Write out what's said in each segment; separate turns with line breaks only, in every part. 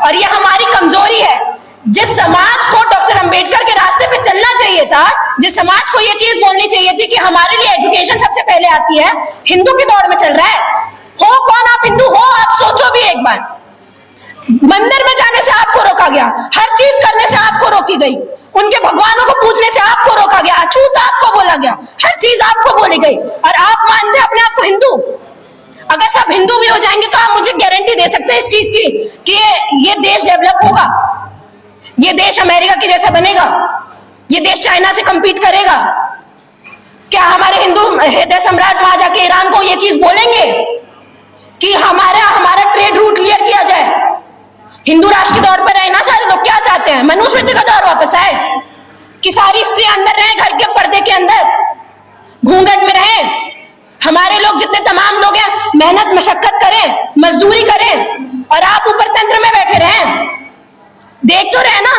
और ये हमारी कमजोरी है। जिस समाज को डॉक्टर अंबेडकर के रास्ते पे चलना चाहिए था, जिस समाज को ये चीज बोलनी चाहिए थी कि हमारे लिए एजुकेशन सबसे पहले आती है, हिंदू की दौड़ में चल रहा है। हो कौन आप हिंदू हो, आप सोचो भी एक बार। मंदिर में जाने से आपको रोका गया, हर चीज करने से आपको रोकी गई, उनके भगवानों को पूजने से आपको रोका गया, अछूत आपको बोला गया, हर चीज आपको बोली गई, और आप मानते अपने आप को हिंदू। अगर सब हिंदू भी हो जाएंगे तो आप मुझे गारंटी दे सकते हैं इस चीज की कि ये देश डेवलप होगा, ये देश अमेरिका के जैसा बनेगा, ये देश चाइना से compete करेगा? क्या हमारे हिंदू हृदय सम्राट वहां जाके ईरान को ये चीज बोलेंगे कि हमारा ट्रेड रूट क्लियर किया जाए? हिंदू राष्ट्र के दौर पर रहना सारे लोग क्या चाहते हैं? मनुस्मृति का दौर वापस आए कि सारी स्त्री अंदर रहे, घर के पर्दे के अंदर घूंघट में रहे। हमारे लोग जितने तमाम लोग हैं मेहनत मशक्कत करें, मजदूरी करें, और आप ऊपर तंत्र में बैठे रहें। देख तो रहे ना,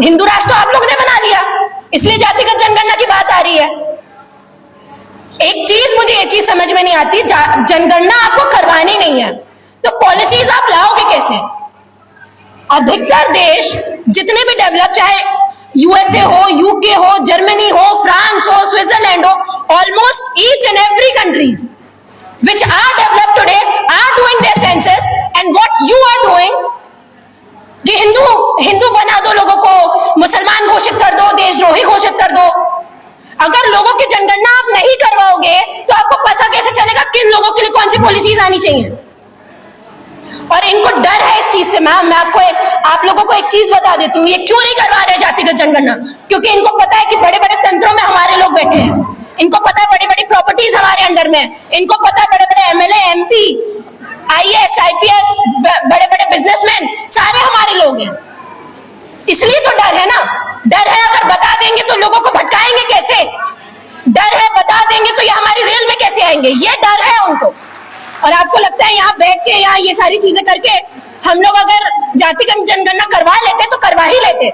हिंदू राष्ट्र तो आप लोगों ने बना लिया, इसलिए जातिगत जनगणना की बात आ रही है। एक चीज मुझे ये चीज समझ में नहीं आती, जनगणना आपको करवानी नहीं है तो पॉलिसीज आप लाओगे कैसे? अधिकतर देश जितने भी डेवलप, चाहे यूएसए हो, यूके हो, जर्मनी हो, फ्रांस हो, स्विट्जरलैंड हो, almost each and every countries which are developed today are doing their census, and what you are doing कि हिंदू बना दो लोगों को, मुसलमान घोषित कर दो, देशद्रोही घोषित कर दो। अगर लोगों की जनगणना आप नहीं करवाओगे तो आपको पता कैसे चलेगा किन लोगों के लिए कौन सी पॉलिसीज आनी चाहिए? और इनको डर है इस चीज से। मैं आप लोगों को एक चीज बता देती हूँ, ये क्यों नहीं करवा रहे जातिगत जनगणना? क्योंकि इनको पता है कि बड़े बड़े तंत्रों में हमारे लोग बैठे हैं, इनको पता है बड़ी बड़ी प्रॉपर्टीज हमारे अंडर में, इनको पता है बड़े बड़े एमएलए, एमपी, आईएएस, आईपीएस, बड़े बड़े बिजनेसमैन सारे हमारे लोग हैं। इसलिए तो डर है ना। डर है, अगर बता देंगे तो लोगों को भटकाएंगे कैसे? डर है, बता देंगे तो ये हमारी रेल में कैसे आएंगे? ये डर है उनको। और आपको लगता है यहाँ बैठ के, यहाँ ये सारी चीजें करके हम लोग अगर जातिगत जनगणना करवा लेते तो करवा ही लेते।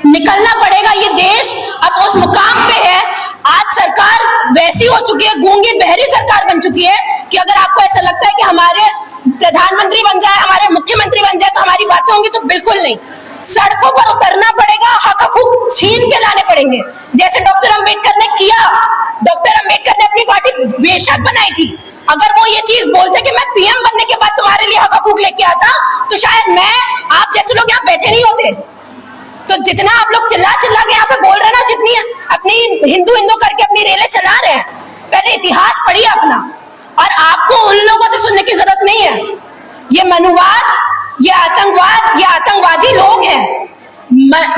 निकलना पड़ेगा। ये देश अब उस मुकाम पे है, आज सरकार वैसी हो चुकी है, गूंगी बहरी सरकार बन चुकी है कि अगर आपको ऐसा लगता है कि हमारे प्रधानमंत्री बन जाए, हमारे मुख्यमंत्री बन जाए तो हमारी बातें होंगी, तो बिल्कुल नहीं। सड़कों पर उतरना पड़ेगा, हक हकूक छीन के लाने पड़ेंगे, जैसे डॉक्टर अंबेडकर ने किया। डॉक्टर अंबेडकर ने अपनी पार्टी बेशक बनाई थी, अगर वो ये चीज बोलते कि मैं पीएम बनने के बाद तुम्हारे लिए हक हकूक लेके आता, तो शायद मैं, आप जैसे लोग यहाँ बैठे नहीं होते। तो जितना आप लोग चिल्ला के यहाँ पे बोल रहे हैं ना, जितनी अपनी हिंदू करके अपनी रेलें चला रहे हैं, पहले इतिहास पढ़िए अपना। और आपको उन लोगों से सुनने की जरूरत नहीं है। ये मनुवाद, ये आतंकवाद, ये आतंकवादी लोग हैं।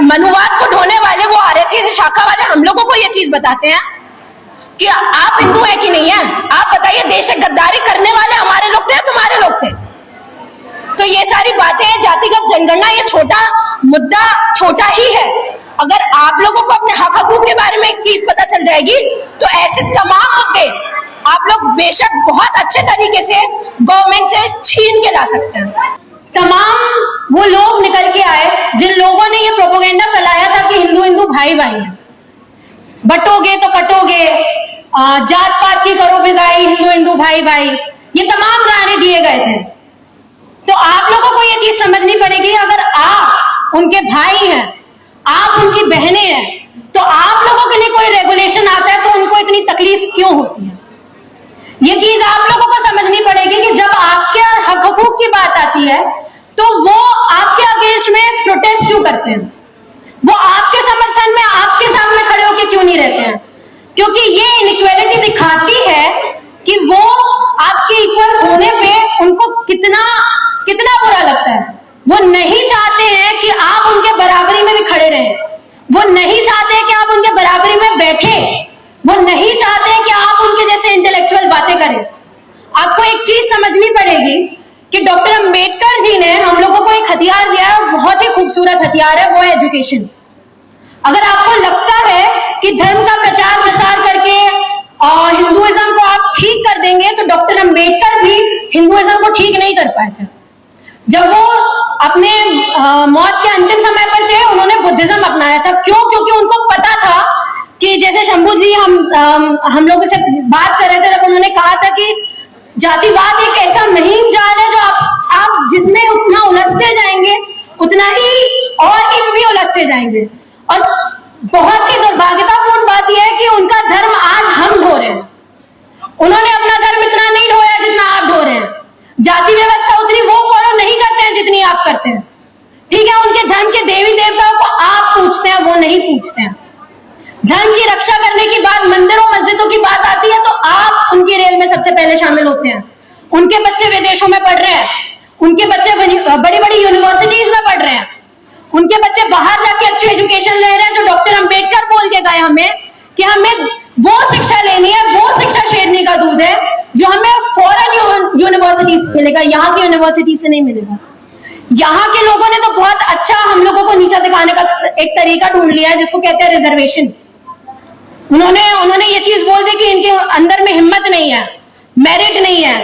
मनुवाद को ढोने वाले वो आरएसएस शाखा वाले हम लोगों को ये चीज बताते हैं कि आप हिंदू है कि नहीं है। आप बताइए, देश से गद्दारी करने वाले हमारे लोग थे, तुम्हारे लोग थे? तो ये सारी बातें, जातिगत जनगणना, ये छोटा मुद्दा, छोटा ही है। अगर आप लोगों को अपने हक हकूक के बारे में एक चीज पता चल जाएगी तो ऐसे तमाम मुद्दे आप लोग बेशक बहुत अच्छे तरीके से गवर्नमेंट से छीन के ला सकते हैं।
तमाम वो लोग निकल के आए जिन लोगों ने ये प्रोपेगेंडा फैलाया था कि हिंदू हिंदू भाई भाई हैं, बटोगे तो कटोगे, जात पात की करो विदाई, हिंदू हिंदू भाई भाई, ये तमाम नारे दिए गए थे। तो आप लोगों को ये चीज समझनी पड़ेगी, अगर आप उनके भाई हैं, आप उनकी बहनें हैं, तो आप लोगों के लिए कोई रेगुलेशन आता है तो उनको इतनी तकलीफ क्यों होती है? ये चीज आप लोगों को समझनी पड़ेगी कि जब आपके हक हकूक की बात आती है तो वो आपके अगेंस्ट में प्रोटेस्ट क्यों करते हैं? वो आपके समर्थन में, आपके सामने खड़े होकर क्यों नहीं रहते हैं? क्योंकि ये इनइक्वालिटी दिखाती है कि वो आपके इक्वल होने पे उनको कितना बुरा लगता है। वो नहीं चाहते हैं कि आप उनके बराबरी में भी खड़े रहें, वो नहीं चाहते कि आप उनके बराबरी में बैठे, वो नहीं चाहते कि आप उनके जैसे इंटेलेक्चुअल बातें करें। आपको एक चीज समझनी पड़ेगी कि डॉक्टर अंबेडकर जी ने हम लोगों को एक हथियार दिया है, बहुत ही खूबसूरत हथियार है, वो है एजुकेशन। अगर आपको लगता है कि धर्म का प्रचार प्रसार करके हिंदुइज्म को आप ठीक कर देंगे, तो डॉक्टर अंबेडकर भी हिंदुइज्म को ठीक नहीं कर पाए थे। जब वो अपने मौत के अंतिम समय पर थे, उन्होंने बुद्धिज्म अपनाया था। क्यों? क्योंकि उनको पता था कि जैसे शंभू जी हम लोगों से बात कर रहे थे, जब उन्होंने कहा था कि जातिवाद एक ऐसा महीन जाल है जो आप जिसमें उतना उलझते जाएंगे। और बहुत ही दुर्भाग्यतापूर्ण बात यह है कि उनका धर्म आज हम ढो रहे हैं। उन्होंने अपना धर्म इतना नहीं ढोया जितना आप ढो रहे हैं। जाति व्यवस्था उतनी वो फॉलो नहीं करते हैं जितनी आप करते हैं। ठीक है, उनके धर्म के देवी देवताओं को आप पूछते हैं, वो नहीं पूछते हैं। धर्म की रक्षा करने की बात, मंदिरों मस्जिदों की बात आती है तो आप उनकी रेल में सबसे पहले शामिल होते हैं। उनके बच्चे विदेशों में पढ़ रहे हैं, उनके बच्चे बड़ी बड़ी यूनिवर्सिटीज में पढ़ रहे हैं, उनके बच्चे बाहर जाके अच्छी एजुकेशन ले रहे हैं। जो डॉक्टर अंबेडकर बोल के गए हमें कि हमें वो शिक्षा लेनी है, वो शिक्षा शेरनी का दूध है जो हमें फॉरेन यूनिवर्सिटी से मिलेगा, यहाँ की यूनिवर्सिटी से नहीं मिलेगा। यहाँ के लोगों ने तो बहुत अच्छा हम लोगों को नीचा दिखाने का एक तरीका ढूंढ लिया है जिसको कहते हैं रिजर्वेशन। उन्होंने ये चीज बोल दी कि इनके अंदर में हिम्मत नहीं है, मेरिट नहीं है,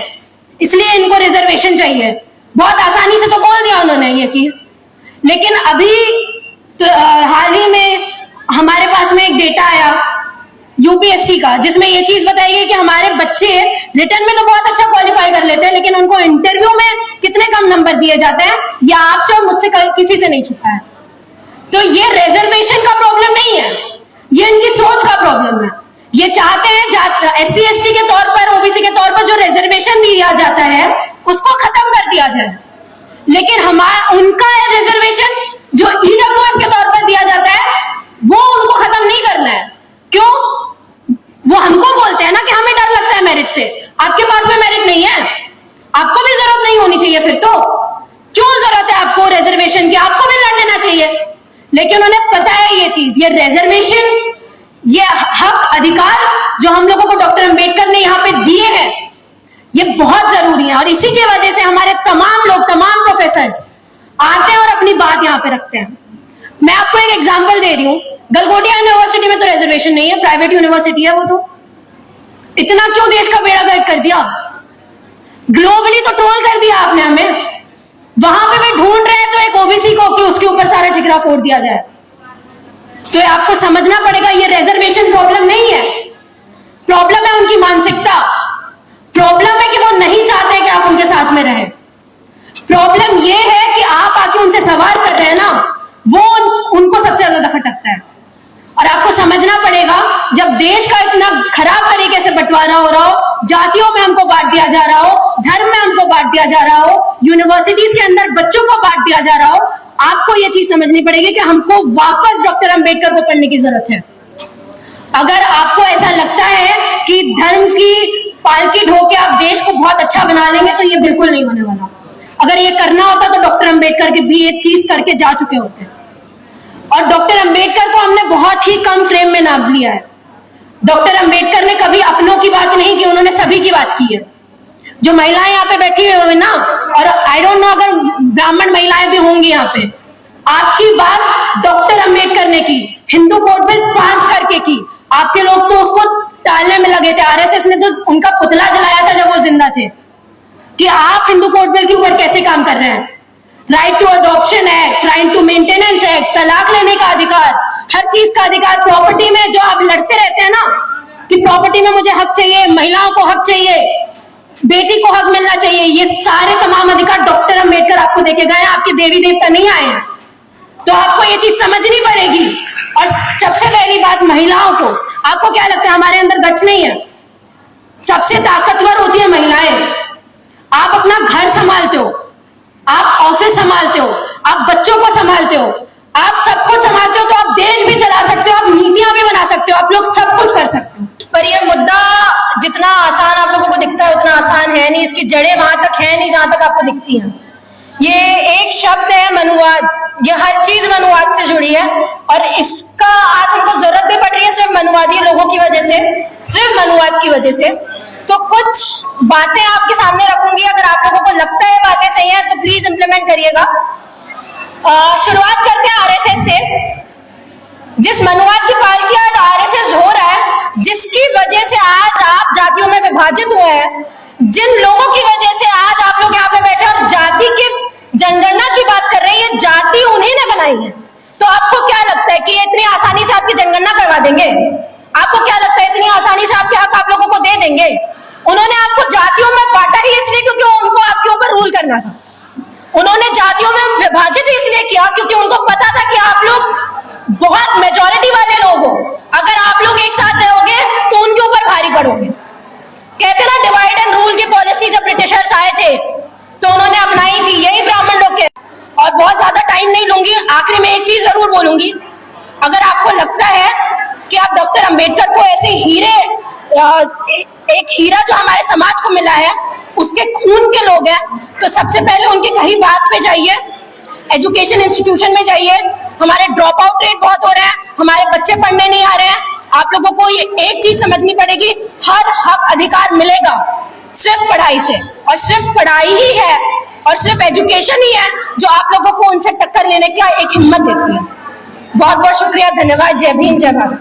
इसलिए इनको रिजर्वेशन चाहिए। बहुत आसानी से तो बोल दिया उन्होंने ये चीज। लेकिन अभी तो हाल ही में हमारे पास में एक डेटा आया यूपीएससी का जिसमें ये चीज बताई गई कि हमारे बच्चे रिटर्न में तो बहुत अच्छा क्वालिफाई कर लेते हैं लेकिन उनको इंटरव्यू में कितने कम नंबर दिए जाते हैं, या आपसे और मुझसे किसी से नहीं छुपा है। तो ये रिजर्वेशन का प्रॉब्लम नहीं है, ये इनकी सोच का प्रॉब्लम है। ये चाहते हैं एससी एसटी के तौर पर, ओबीसी के तौर पर जो रिजर्वेशन दिया जाता है उसको खत्म कर दिया जाए, लेकिन उनका रिजर्वेशन जो ईडब्ल्यूएस के तौर पर दिया जाता है वो उनको खत्म नहीं करना है। क्यों? वो हमको बोलते हैं ना कि हमें डर लगता है मेरिट से। आपके पास में मेरिट नहीं है, आपको भी जरूरत नहीं होनी चाहिए, फिर तो क्यों जरूरत है आपको रिजर्वेशन की? आपको भी लड़ लेना चाहिए। लेकिन उन्हें पता है ये चीज, ये रिजर्वेशन, ये हक अधिकार जो हम लोगों को डॉक्टर अंबेडकर ने यहाँ पे दिए हैं ये बहुत जरूरी है। और इसी की वजह से हमारे तमाम लोग, तमाम प्रोफेसर आते हैं और अपनी बात यहाँ पे रखते हैं। मैं आपको एक एग्जांपल दे रही हूँ, गलगोटिया यूनिवर्सिटी में तो रिजर्वेशन नहीं है, प्राइवेट यूनिवर्सिटी है वो। तो इतना क्यों देश का बेड़ा गर्क कर दिया? ग्लोबली तो ट्रोल कर दिया आपने हमें। वहां पे भी ढूंढ रहे हैं तो एक ओबीसी को कि उसके ऊपर सारा ठिकरा फोड़ दिया जाए। तो आपको समझना पड़ेगा ये रिजर्वेशन प्रॉब्लम नहीं है, प्रॉब्लम है उनकी मानसिकता। प्रॉब्लम है कि वो नहीं चाहते कि आप उनके साथ में रहें। प्रॉब्लम ये है कि आप आके उनसे सवाल कर रहे हैं ना, वो उनको सबसे ज्यादा खटकता है। और आपको समझना पड़ेगा, जब देश का इतना खराब तरीके से बंटवारा हो रहा हो, जातियों में हमको बांट दिया जा रहा हो, धर्म में हमको बांट दिया जा रहा हो, यूनिवर्सिटीज के अंदर बच्चों को बांट दिया जा रहा हो, आपको ये चीज समझनी पड़ेगी कि हमको वापस डॉक्टर अंबेडकर को पढ़ने की जरूरत है। अगर आपको ऐसा लगता है कि धर्म की पालकी ढो के आप देश को बहुत अच्छा बना लेंगे तो ये बिल्कुल नहीं होने वाला। अगर ये करना होता तो डॉक्टर अंबेडकर के भी ये चीज करके जा चुके होते। और डॉक्टर अंबेडकर को हमने बहुत ही कम फ्रेम में नाप लिया है। डॉक्टर अंबेडकर ने कभी अपनों की बात नहीं की, उन्होंने सभी की बात की है। जो महिलाएं यहाँ पे बैठी हुई ना, और आई डोंट नो अगर ब्राह्मण महिलाएं भी होंगी यहाँ पे, आपकी बात डॉक्टर अंबेडकर ने की, हिंदू कोड बिल पास करके की। आपके लोग तो उसको टालने में लगे थे। आरएसएस ने तो उनका पुतला जलाया था जब वो जिंदा थे कि आप हिंदू कोड बिल के ऊपर कैसे काम कर रहे हैं। Right to adoption act, right to maintenance act, तलाक लेने का अधिकार, हर चीज का अधिकार, प्रॉपर्टी में जो आप लड़ते रहते हैं ना कि प्रॉपर्टी में मुझे हक चाहिए, महिलाओं को हक चाहिए, बेटी को हक मिलना चाहिए, ये सारे तमाम अधिकार डॉक्टर अंबेडकर आपको देके गए, आपके देवी देवता नहीं आए हैं। तो आपको ये चीज समझनी पड़ेगी। और सबसे पहली बात, महिलाओं को, आपको क्या लगता है हमारे अंदर गच नहीं है? सबसे ताकतवर होती है महिलाएं। आप अपना घर संभालते हो, आप ऑफिस संभालते हो, आप बच्चों को संभालते हो, आप सब कुछ संभालते हो, तो आप देश भी चला सकते हो, आप नीतियां भी बना सकते हो, आप लोग सब कुछ कर सकते हो।
पर ये मुद्दा जितना आसान आप लोगों को दिखता है उतना आसान है नहीं। इसकी जड़ें वहां तक है नहीं जहां तक आपको दिखती हैं। ये एक शब्द है मनुवाद, ये हर चीज मनुवाद से जुड़ी है। और इसका आज हमको जरूरत भी पड़ रही है सिर्फ मनुवादी लोगों की वजह से, सिर्फ मनुवाद की वजह से। तो कुछ बातें आपके सामने रखूंगी, अगर आप लोगों को लगता है बातें सही है तो प्लीज इंप्लीमेंट करिएगा। शुरुआत करते हैं आरएसएस से। जिस मनुवाद की पालकी आज आरएसएस हो रहा है, जिसकी वजह से आज आप जातियों में विभाजित हुए हैं, जिन लोगों की वजह से आज आप लोग यहाँ पे बैठे और जाति की जनगणना की बात कर रहे हैं, ये जाति उन्हीं ने बनाई है। तो आपको क्या लगता है कि ये इतनी आसानी से आपकी जनगणना करवा देंगे? आपको क्या लगता है इतनी आसानी से आपके हक आप लोगों को दे देंगे? उन्होंने आपको जातियों में बांटा ही इसलिए क्योंकि उनको आपके ऊपर रूल करना था। उन्होंने जातियों में विभाजित इसलिए किया क्योंकि उनको पता था कि आप लोग बहुत मेजॉरिटी वाले लोग हो, अगर आप लोग एक साथ रहोगे तो उनके ऊपर भारी पड़ोगे। कहते ना डिवाइड एंड रूल की पॉलिसी जब ब्रिटिशर्स आए थे तो उन्होंने अपनाई थी, यही ब्राह्मण लोग के। और बहुत ज्यादा टाइम नहीं लूंगी, आखिरी में एक चीज जरूर बोलूंगी, अगर आपको लगता है कि आप डॉक्टर अंबेडकर को ऐसे हीरे, एक हीरा जो हमारे समाज को मिला है उसके खून के लोग हैं, तो सबसे पहले उनकी कहीं बात पे जाइए, एजुकेशन इंस्टीट्यूशन में जाइए। हमारे ड्रॉप आउट रेट बहुत हो रहे हैं, हमारे बच्चे पढ़ने नहीं आ रहे हैं। आप लोगों को ये एक चीज समझनी पड़ेगी, हर हक अधिकार मिलेगा सिर्फ पढ़ाई से, और सिर्फ पढ़ाई ही है और सिर्फ एजुकेशन ही है जो आप लोगों को उनसे टक्कर लेने का एक हिम्मत देती है। बहुत बहुत शुक्रिया, धन्यवाद। जय भीम, जय भारत।